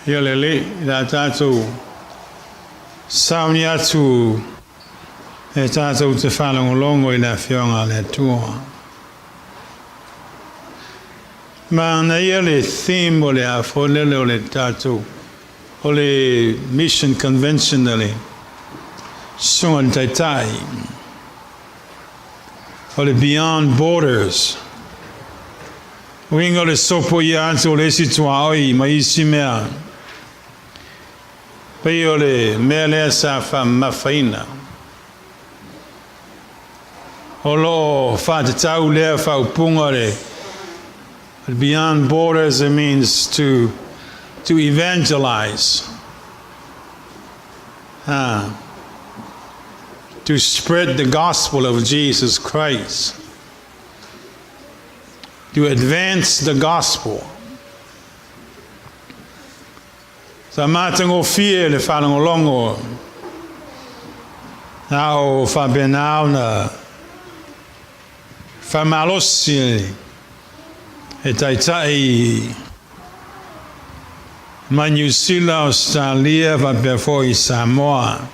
Yelele la tatou saunia tu e tatou te whalongolongo I la whionga le tua. Ma na ia le theme o le afolele o le tatou o le mission convention le sunga taitai o le beyond borders. Wingo le sopo ia atu o le situa oi ma isi mea. Pei o le mea lea sa wha mawhaina. O lo wha te tau lea wha upunga le. Beyond borders, it means to evangelize. To spread the gospel of Jesus Christ. To advance the gospel. Sa matango fie le whalangolongo. Nao whabenau na whamalosi e taitai ma New Zealand, Australia, whapefo I Samoa.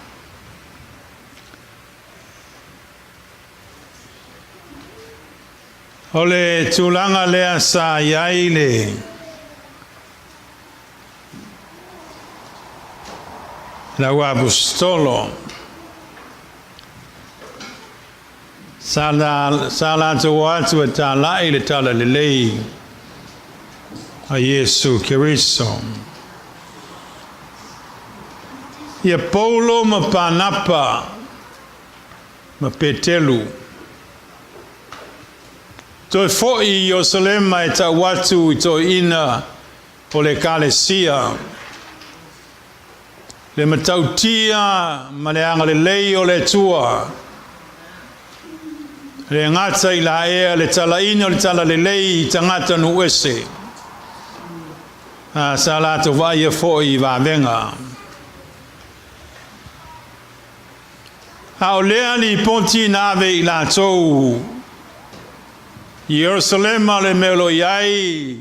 O le tūlanga lea sa iai le lau apostolo sa la tu atu e tā lai le tala le lei a Yesu Kiriso. Ia Paulo ma Panapa ma Petelu toi fo'i Iosalema e ta watu I toi ina o le kalesia le matautia ma le anga le lei o le tua le ngata I la ea le tala ina o le tala le lei I tangata nuese sa la to vai fo'i va venga a o lea li ponti nave I la tou Jerusalema le melo iai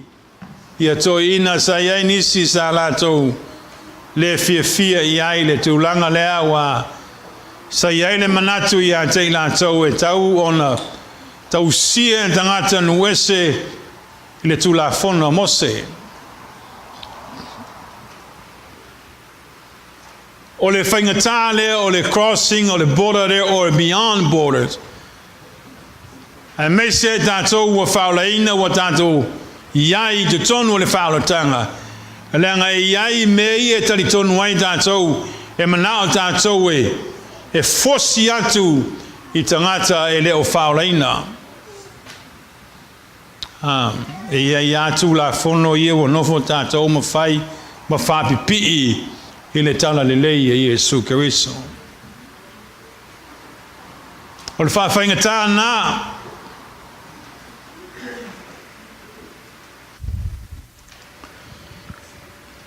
ia toi ina sa iai nisi sa la tou le fia iai le tūlanga lea wa sa iai le manatu ia te la tou e tau ona tau sia tangata nuese le tūla fono mose o le whaingata lea o le crossing o le border lea o le beyond borders. A me se tātou wa whaolaina wa tātou iai te tonu le whaolotanga. A leanga iai mei e tali tonu ai tātou e manao tātou e fosi atu I tangata e leo whaolaina. E iai atu la fono ia wa nofo tātou ma whai ma whapipii I le tala le lei e Yesu Kiriso. O le whawhaingata nā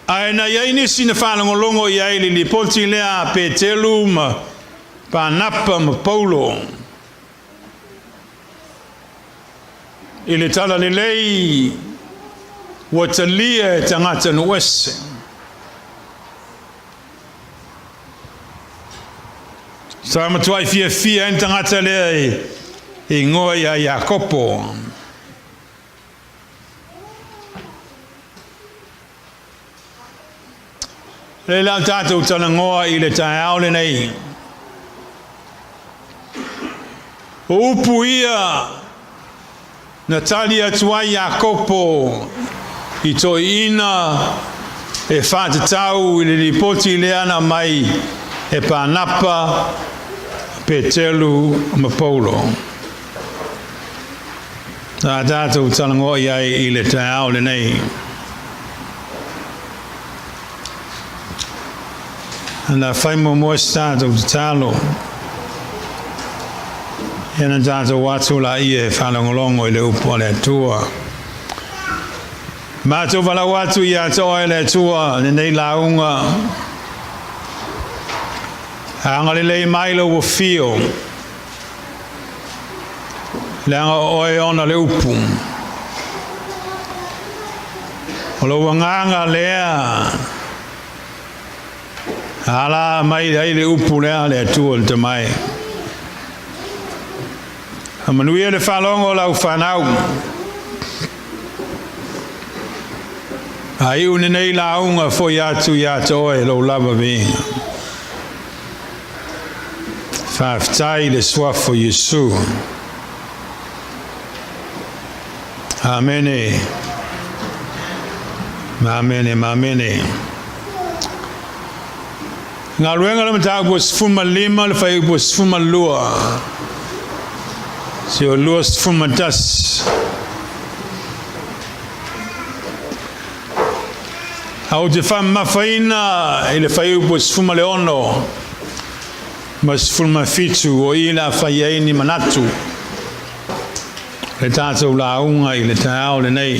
Aina iai nisi na whalangolongo iai li ponti lea Petelu ma Panapa ma Paulo. I le tala le lei wa talia e tangata nuese. Sa matuai fia en tangata lea I ngoa ia Iakopo. Le lau tātou tana ngoa I le tae au le nei. O upu ia na tali atua Iakopo I toi ina e whātatau I le lipoti leana mai e Panapa, Petelu ma Paulo. Tā tātou tana ngoa iai I le tae au le nei. Na fai mo stato di talo e na dato watu la ie whalangolongo I le upo le tua ma to wala watu ia to le tua nei launga hanga le mailo wo fio le anga oi ona le upu o lo wanganga lea Ala mai ai le upu le atua le tamai. Amanuia le whalongo lau whanau. Ai une nei launga foi atu ia toe lo lava vinga. Whaftai le swafo Yesu. Amene. Mamene, mamene. Ngā ruenga le mata bua sfuma lima le whai bua sfuma lua. Si o lua sfuma tas. Au te whamawhaina i le whai bua sfuma le ono. Ma sfuma fitu o ila whai aini manatu. Le tātou launga i le tāo le nei.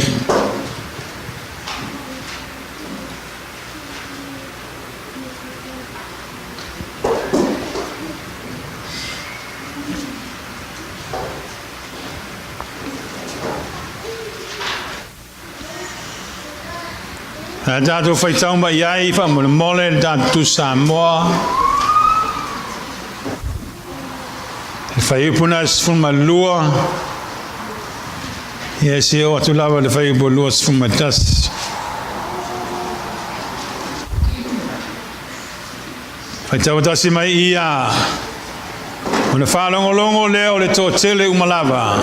Tātou whaitau mai iai, whamole mole, tātou Samoa. Le whaiupuna sfuma lua. Ia si o atu lawa le whaiupu lua sfuma tas. Whaitau tasi mai ia. O le whalongolongo leo le tō tele umalawa.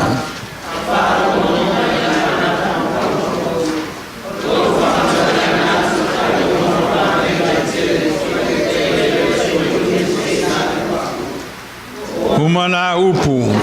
Umana upu.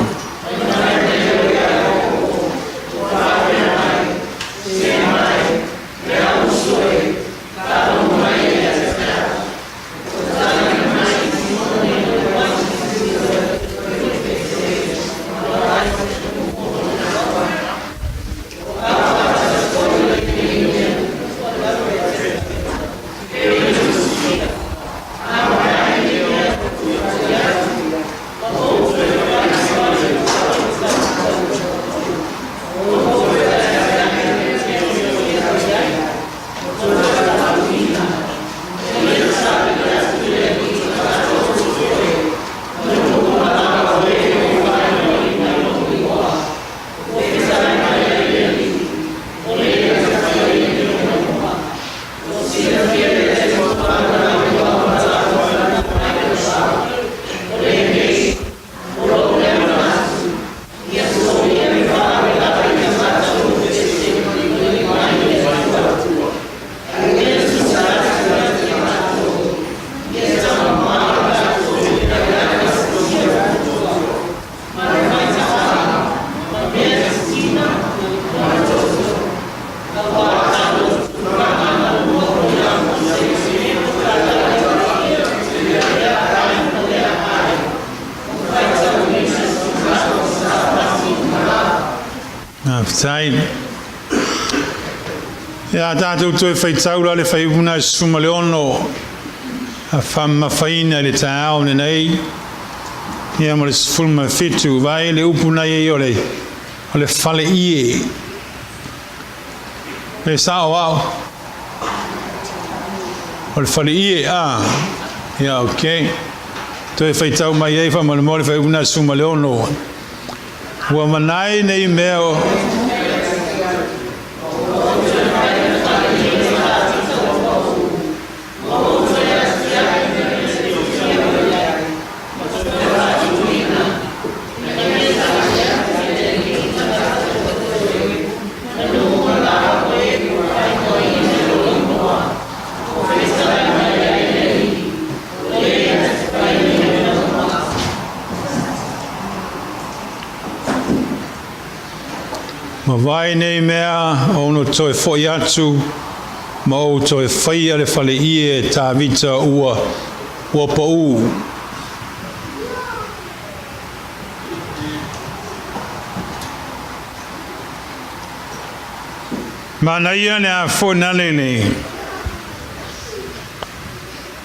Sai. Ia tātou toi whaitaura le whaipuna suma le ono. A whamawhaina le tāo nei. Ia mo le sfulma fitu. Vai le upuna i o le Fale'ie. Le sao au. O le Fale'ie, Ia, ok. Toi whaitau mai ei whamale mo le whaipuna suma le ono. Ua manai nei meo. Ma vai nei mea, ono toi foi atu, ma o toi fai le Fale'ie Tavita ua pau. Mana ia ne a whonale nei.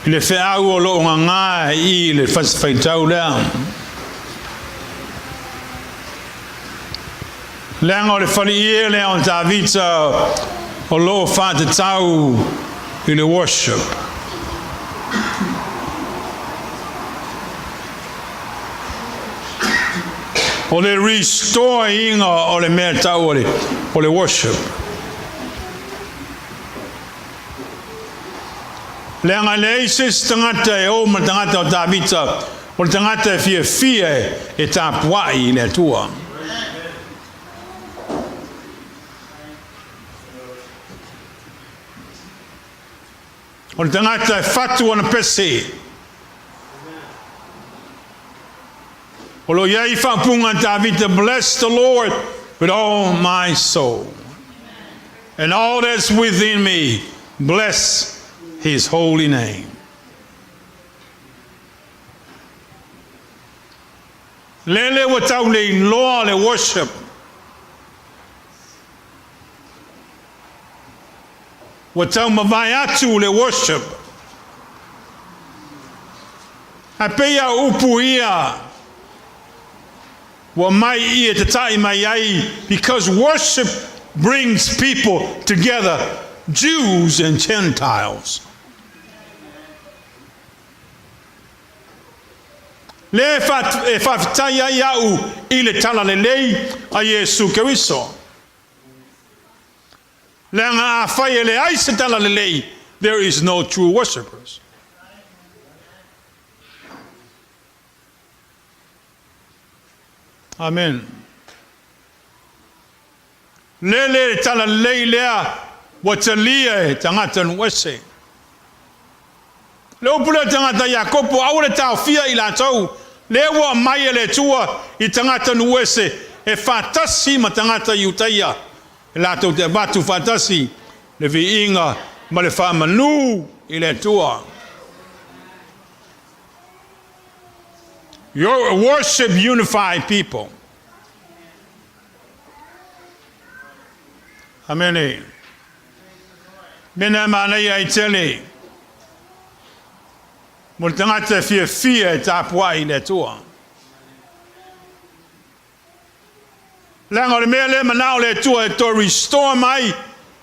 Le wheau o lo ngā I le whaswhaitau lea. Leanga o le Fale'ie lea o Tavita o lo whātatau I le worship. O le restore inga o le mea tau o le worship. Le anga le eises tangata e o ma tangata o Tavita, o le tangata e fia e tāpuai i le tua. O le tangata e fatu ana pese. O lo iai whapunga Tavita, bless the Lord with all my soul. And all that's within me, bless his holy name. Lele wa tau le loa le worship. Wa tau mawai atu le worship. A peia upu ia. Wa mai ia te tai mai ai, because worship brings people together, Jews and Gentiles. Le whawhitai ai au I le tala le lei a Iesu Keriso. Le anga a whai le ai se tala le lei, there is no true worshippers. Amen. Le tala lei lea wa talia e tangata nuese. Le upule tangata Yakopo au le tau fia I la tau. Le wa mai le tua I tangata nuese e fatasi ma tangata Iutaia. E la tau te batu fatasi le vi inga ma le fa manu I le tua. Your worship unified people. Amen. Mena mana I tele. Mo tangata fia tapua I le tua. Langa le mele manao le tua to restore mai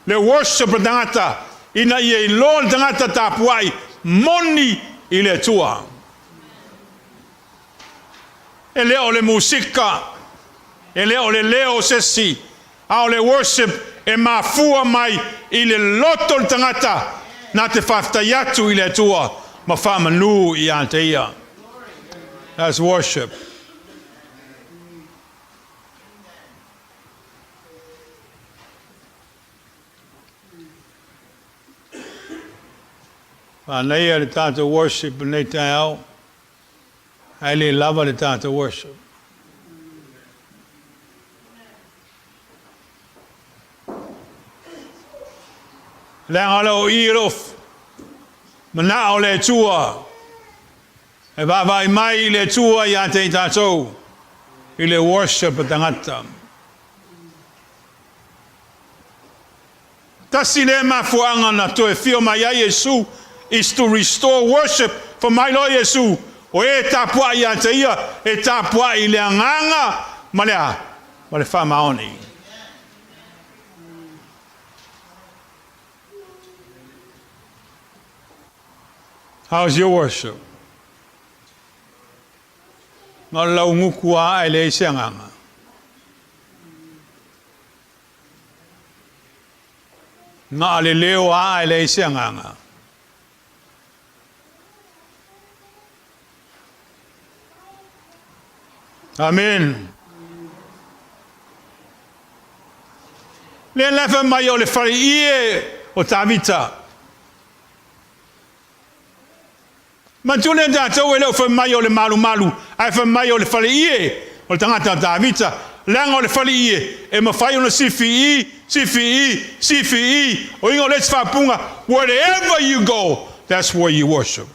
le worship tangata ina I lo tangata tapua moni I le tua. E leo le musika, e leo le leo sesi, au le worship e mafua mai I le loto le tangata na te whaftai I le tua ma whamanu I ante ia. That's worship. Whanei le tata worship nei tai au. I really love the time to worship. Langalo irof. Manao le tua. E vai mai le tua I ante tatou. I le worship tangata. Tasi le mafuanga na to e fio mai ai Yesu is to restore worship for my Lord Yesu. O e tapua I ante ia, e tapua I le anganga, ma le whamaoni. How's your worship? Ngā lau ngukua ai le ise anganga. Ngā le leo ai le ise anganga. Amen. Le lefa mai o le Fale'ie o Tavita. Ma tune tātou e leo fa mai o le malu, ai fa mai o le Fale'ie o le tangata o Tavita. Langa o le Fale'ie e mawhai o na sifi I. O ingo let's whapunga, wherever you go, that's where you worship.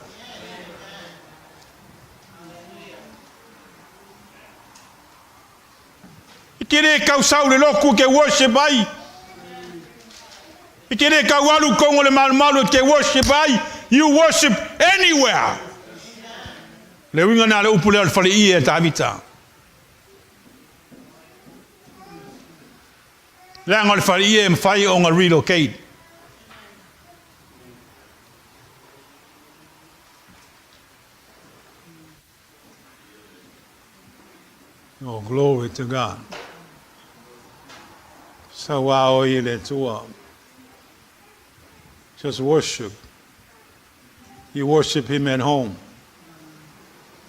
Kere kau sau le loku ke worship ai. Kere kau alu kongo le malu ke worship ai. You worship anywhere. Le winga na le upule al Fale'ie Tavita. Le ngol Fale'ie mfai o nga relocate. Oh, glory to God. Sa wao ile tua. Just worship. You worship Him at home.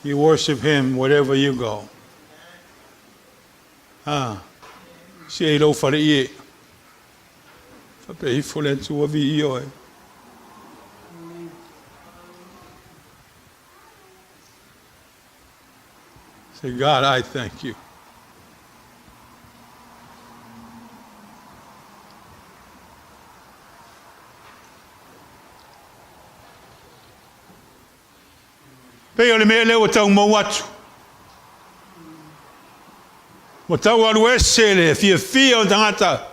You worship Him wherever you go. Fai le Fale'ie. Fai le tua vi io. Say, God, I thank you. Pei o le mea leo tau mau atu. Mo tau alu ese le fia o tangata.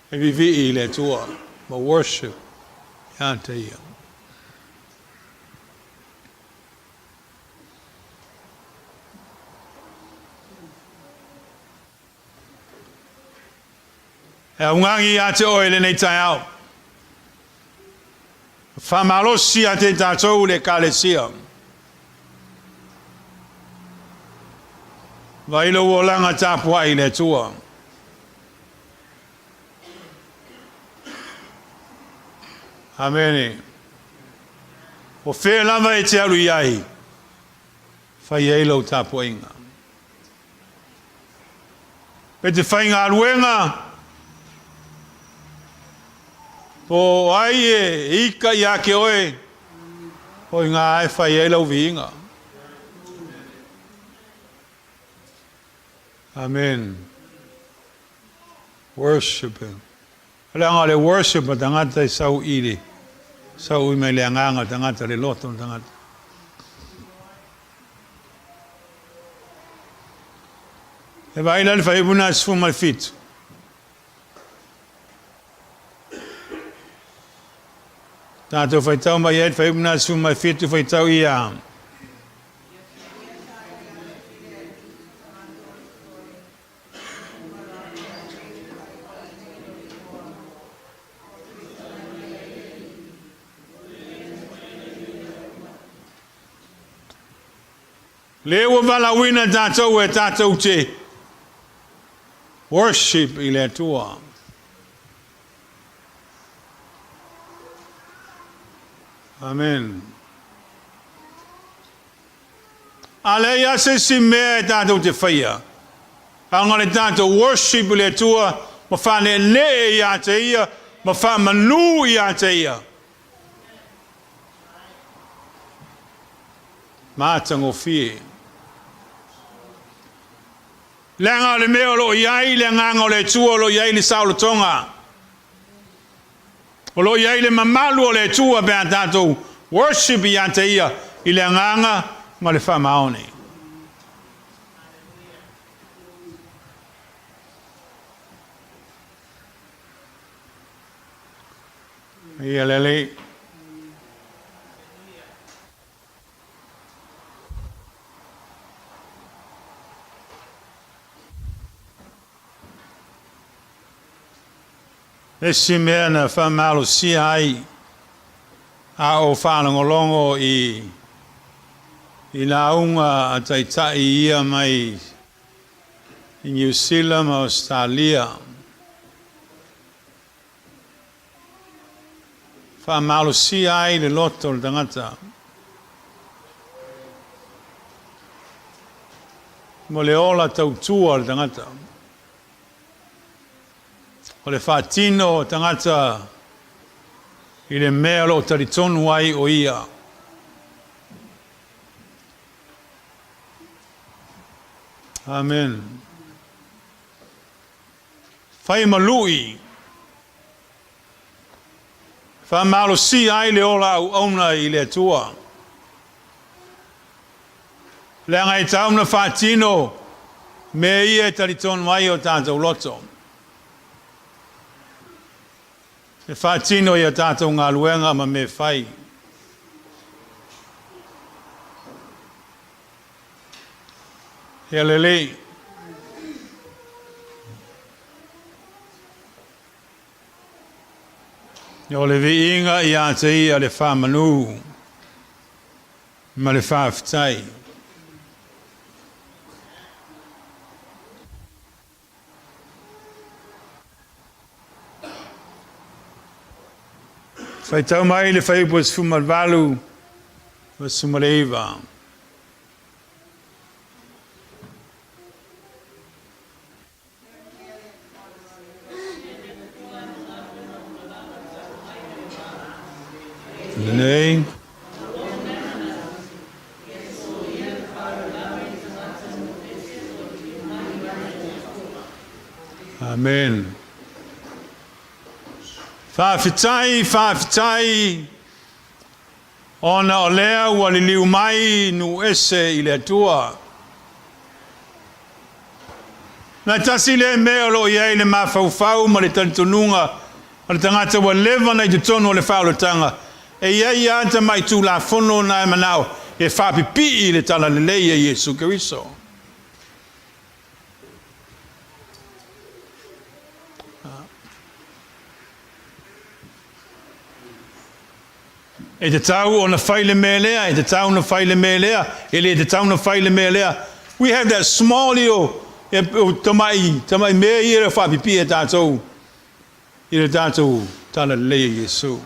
E vivi le tua. Mo worship. Ia te ia. E ungangi a te oele nei tai au. Whamalosi a te tātou le kālesia. Wailo o langa tāpua i le tua. Amene. O whea lava e te alu iai. Whai eilo tāpua inga. Pe te whainga aluenga. Po ai e ika ia ke oe. O ngā e whai e lau viinga. Amen. Worship Him. Alanga le worship a tangata I sau iri. Sau I mai le anganga tangata le loto tangata. E vai la le whai buna sifu mai fitu. Tātou whai tau mai et whai una su mai fitu whai tau I a. Lewa wala wina tātou e tātou te. Worship I le tua. Amen. Alea se si mea tātou te whaia. Anga le tātou worship le tua, ma whane ne I a te ia, ma wha manu I a te ia. Mātango fie. Lenga le mea lo iai, le nganga le tua lo iai le saulo tonga. O lo iai le mamalu o le tua bea tātou worship I a te ia I le nganga ma le whamaone. Ia lele. Esi mea na whamalo si ai a o whanangolongo I la unga a taitai ia mai I New Zealand, Australia. Whamalo si ai le loto le tangata. Mo le ola tautua le tangata. O le whātino tangata I le mea lo taritonu ai o ia. Amen. Whai malui. Whamalo si ai le ola au auna I le tua. Le ngai tauna whātino me ia taritonu ai o tātou loto. E whātino I a tātou ngā luenga ma me whai. He lele. O le vi inga I a te ia le whamanu. Ma le whawhitai. Fai tau mai le fai po sfuma valu. Was sumaleva. Nei. Amen. Whawhitai, ona o lea ua li liu mai nu ese i le atua. Na tasi le mea lo iei le mawhauwhau ma le tantununga, ma le tangata wa lewa nei te tono le whaulatanga. E iei anta mai tu la fono na e manao, e whapipi i le tala le leia Jesu Keriso. E te tau o na Fai le Fale'ie, e te tau na Fai le Fale'ie, e le te tau na Fai le Fale'ie. We have that small little, tamai mea i re whapipi e tātou, i re tātou tala leia Jesu.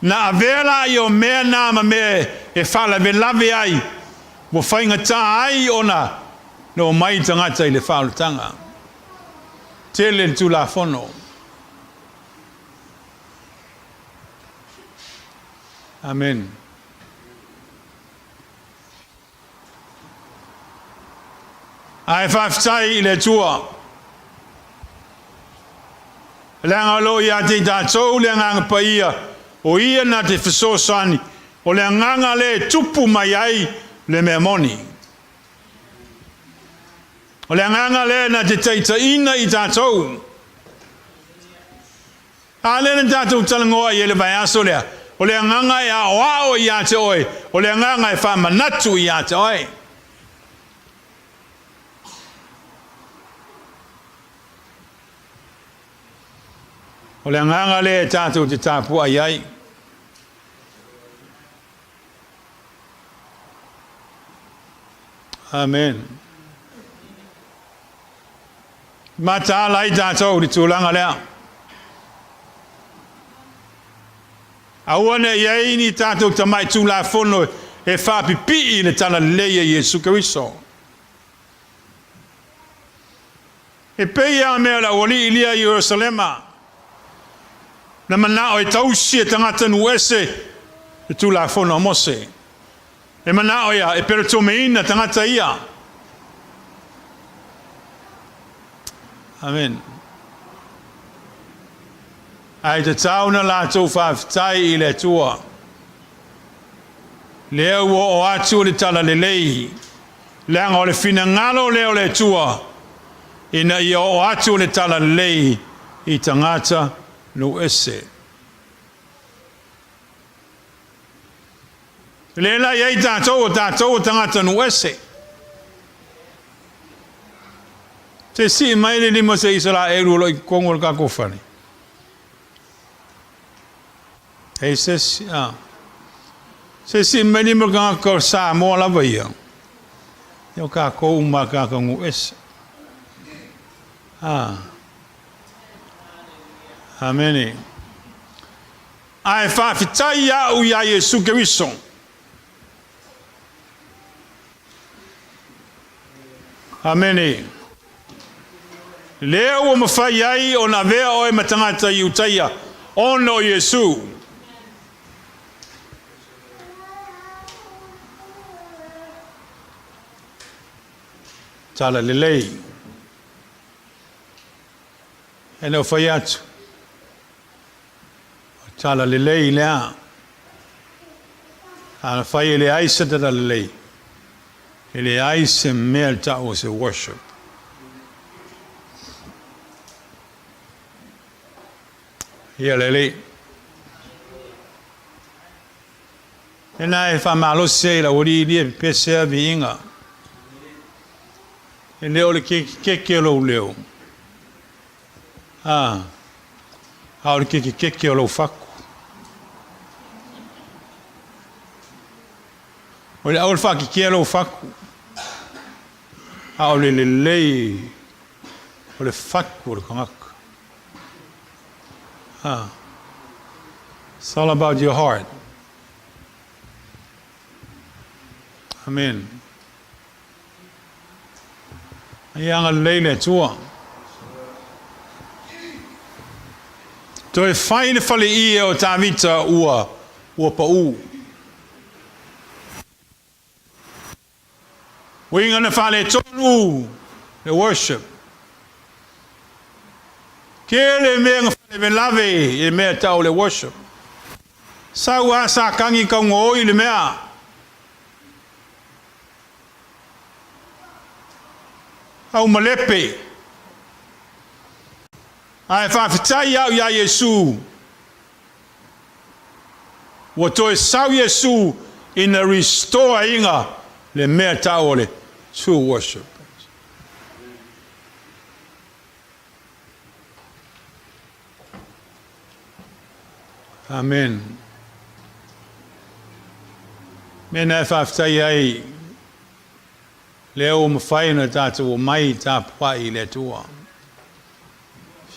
Na avela i o mea nāma mea e whala velave ai, mo whainga tā ai ona, no mai tangata i le whaolutanga. Tele tu la fono. Amen. Ai whaftai i le tua. Leanga lo ia te tātou, leanga pa ia, o ia na te whasosani, o leanga le tupu mai ai le mea moni. O leanga le na te teitaina i tātou. A le na tātou talangoa i ele vai aso lea. O le nganga e a oao i a te oe. O le nganga e whamanatu i a te oe. O le nganga le tātou te tāpua i ai. Amen. Mata lai tātou di tūlanga lea. Awana iei ni tātou tamai tū la fono e whapipi i le tala leia Jesu Keriso. E pei a mea la wali ilia i Jerusalema. Na manao e tausi e tangata nu ese e tū la fono a Mose. E manao ia e peritomeina tangata ia. Amen. Ai te tauna la tau whawhitai i le tua. Lea ua o atu le tala le lei. Leanga o le whina ngalo leo le tua. Ina ia o atu le tala le lei i tangata no ese. Lela iei tātou tangata no ese. Te si mai le lima se isala eru lo i kongo le kakofani. Hei se si meni mo ka Samoa la vai. Yo ka ko uma ka ngu es. Amen. Ai fa fitai ya u ya Jesu Keriso. Amen. Leo o mafai ai o na vea o e matangata i utaia. Ono Jesu. Tala le lei. E no fai atu. Tala le lei lea. Ana fai le aisa tala le lei. E le aisa mea tau se worship. Ia le lei. E na e fa malo se la ori lia pesea vi inga. E leo le keke lo leo. Hao le keke lo faku. O le au le whaki lo faku. Hao le lei. O le faku o le kangaka. It's all about your heart. Amen. Yang leile tua. Toi fai le fale'ie o Tavita ua pa'u. Winga na fale tonu the worship. Kele mea fale lave e mea tau le worship. Sau asa kangi ka ngoi le mea. Au malepe. Ai whawhitai au ia Yesu. Wa toi sau Yesu in a restore inga le mea tau le true worship. Amen. Mena whawhitai ai leo mawhaina tātou o mai tā pai le tua.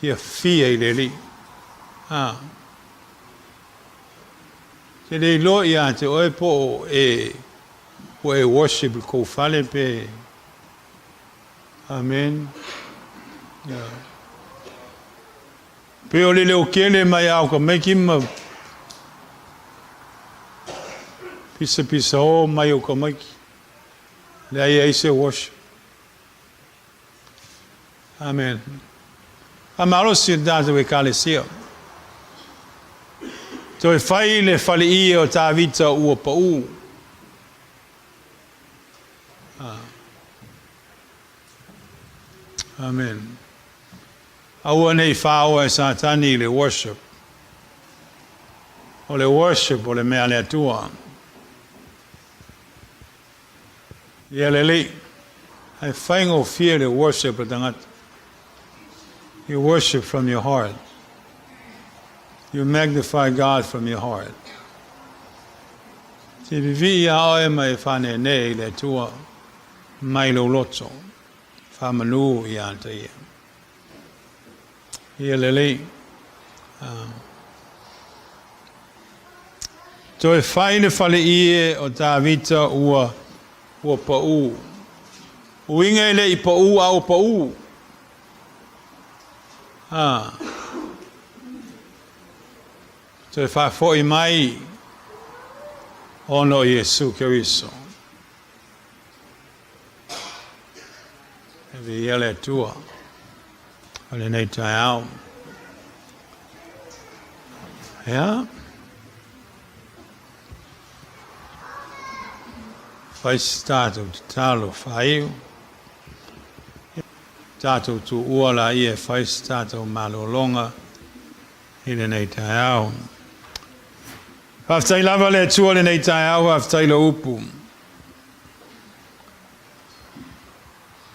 Fia i le li. Te le lo ia te oe po e worship ko fale pe. Amen. Pe o le leo kele mai au ka meki ma pisa o mai o ka meki. Le ai se worship. Amen. Amaro si dato e kalesia. Toi fai le fale'ie o Tavita ua pa'u. Amen. Aua nei whāua e satani le worship. O le worship o le mea le atua. Ia le li. Ai whaingo fia le worship o tangata. You worship from your heart. You magnify God from your heart. Te vivi ia oe mai whane nei le tua mai lo loto. Whamanu i anta ia. Ia le li. Toi fai le fale'ie o Tavita ua pa'u. Uinga ele i pa'u au pa'u. Toi fa foi mai ono Yesu Keriso. E vi ele tua. Ale nei tai au. Ja? Fai stato talo fai. Tato tu uala ia fai stato malolonga ile nei tai au. Haftai lava le tua le nei tai au haftai lo upu.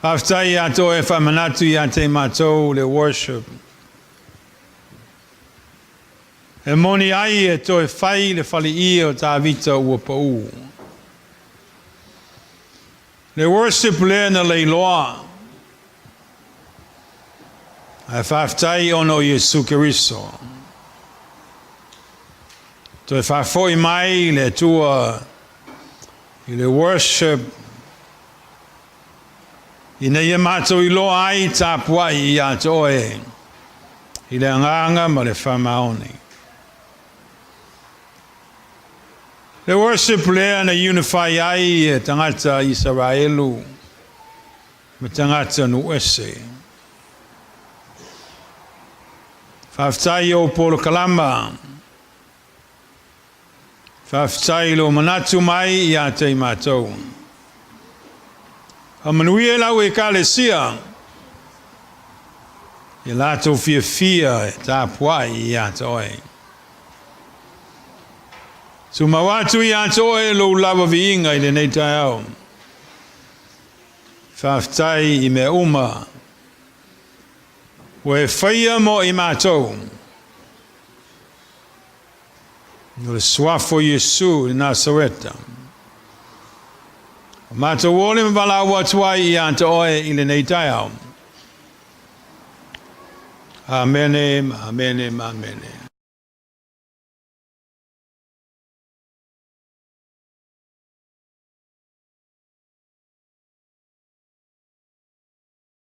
Haftai ato e whamanatu i ate matou le worship. E moni ai e to e fai le fale'ie o Tavita ua pa'u. Le worship le na leiloa. Ai whaftai ono Yesu Keriso. To e whafoi mai le tua i le worship i ne ia mātou i loa ai tāpua i ato e i le anganga ma le whamaoni. Le worship lea na unify ai e tangata Israelu me tangata nuese. Whaftai o polo kalama. Whaftai lo manatu mai i a te mātou. A manui e lau e kalesia. I lato fia e tāpuai i a toi. Tu mawatu i a toi lo lava viinga i le nei tai au. Whaftai i me uma. We whaia mo i mātou. No le swafo Yesu i Nasareta. Mātou ole me wala ua tuai i anta oe i le nei tai au. Amene, amene, amene.